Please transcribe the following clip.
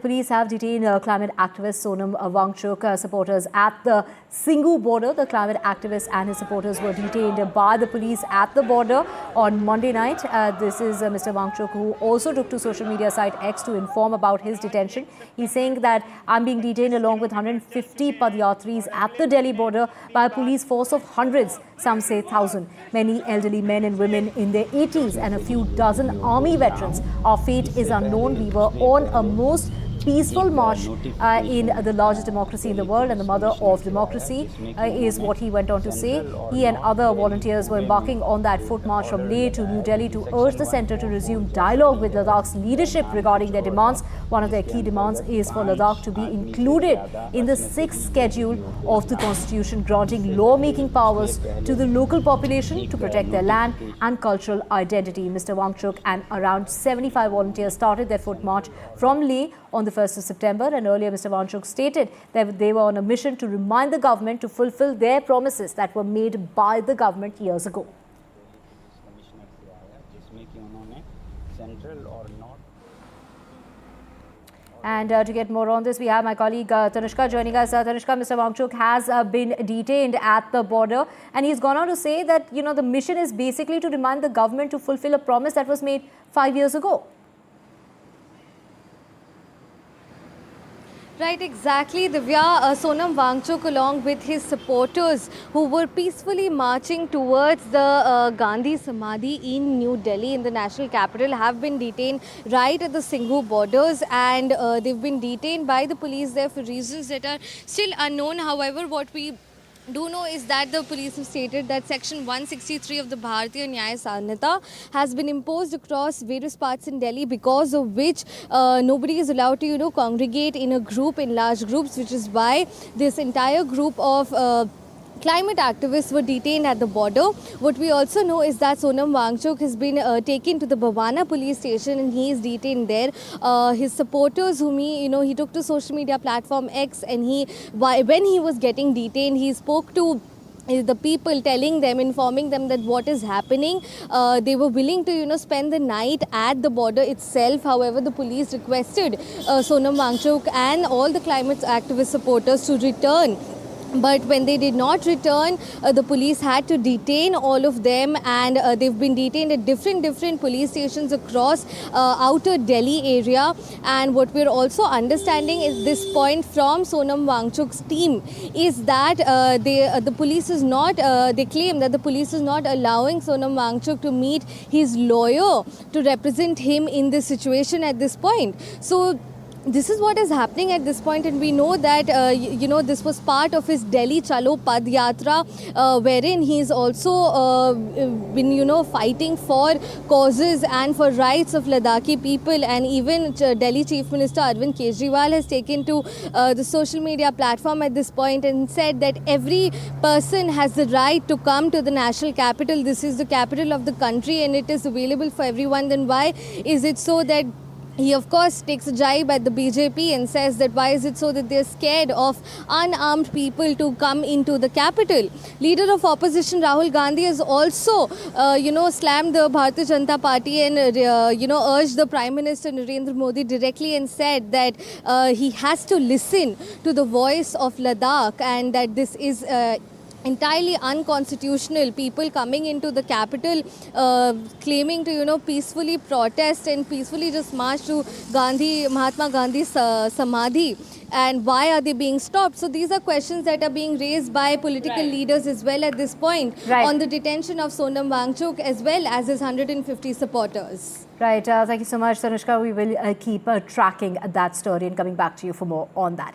Police have detained climate activist Sonam Wangchuk supporters at the Singhu border. The climate activist and his supporters were detained by the police at the border on Monday night. This is Mr. Wangchuk, who also took to social media site X to inform about his detention. He's saying that I'm being detained along with 150 Padyatris at the Delhi border by a police force of hundreds, some say 1,000. Many elderly men and women in their 80s and a few dozen army veterans. Our fate is unknown. We were on a most peaceful march in the largest democracy in the world and the mother of democracy is what he went on to say. He and other volunteers were embarking on that foot march from Leh to New Delhi to urge the centre to resume dialogue with Ladakh's leadership regarding their demands. One of their key demands is for Ladakh to be included in the 6th schedule of the constitution, granting lawmaking powers to the local population to protect their land and cultural identity. Mr. Wangchuk and around 75 volunteers started their foot march from Leh on the 1st of September, and earlier Mr. Wangchuk stated that they were on a mission to remind the government to fulfill their promises that were made by the government years ago. And to get more on this, we have my colleague Tanushka joining us. Tanushka, Mr. Wangchuk has been detained at the border, and he's gone on to say that, the mission is basically to remind the government to fulfill a promise that was made 5 years ago. Right, exactly, Divya. Sonam Wangchuk, along with his supporters who were peacefully marching towards the Gandhi Samadhi in New Delhi, in the national capital, have been detained right at the Singhu borders, and they've been detained by the police there for reasons that are still unknown. However, what we do know is that the police have stated that section 163 of the Bharatiya Nyaya Sanhita has been imposed across various parts in Delhi, because of which nobody is allowed to congregate in a group, in large groups, which is why this entire group of climate activists were detained at the border. What we also know is that Sonam Wangchuk has been taken to the Bhavana police station, and he is detained there. His supporters, whom he took to social media platform X, and when he was getting detained, he spoke to the people, telling them, informing them that what is happening. They were willing to spend the night at the border itself. However, the police requested Sonam Wangchuk and all the climate activist supporters to return. But when they did not return, the police had to detain all of them, and they've been detained at different police stations across outer Delhi area. And what we're also understanding at this point from Sonam Wangchuk's team is that the police is not, they claim that the police is not allowing Sonam Wangchuk to meet his lawyer to represent him in this situation at this point. So this is what is happening at this point, and we know that this was part of his Delhi Chalo Pad Yatra, wherein he's also been fighting for causes and for rights of Ladakhi people. And even Delhi Chief Minister Arvind Kejriwal has taken to the social media platform at this point and said that every person has the right to come to the national capital. This is the capital of the country, and it is available for everyone. Then why is it so that he, of course, takes a jibe at the BJP and says that why is it so that they're scared of unarmed people to come into the capital? Leader of opposition Rahul Gandhi has also, slammed the Bharatiya Janata Party and, urged the Prime Minister Narendra Modi directly and said that he has to listen to the voice of Ladakh, and that this is entirely unconstitutional. People coming into the capital claiming to peacefully protest and peacefully just march to Mahatma Gandhi's Samadhi, and why are they being stopped? So these are questions that are being raised by political leaders as well at this point on the detention of Sonam Wangchuk as well as his 150 supporters. Right, thank you so much, Tanushka. We will keep tracking that story and coming back to you for more on that.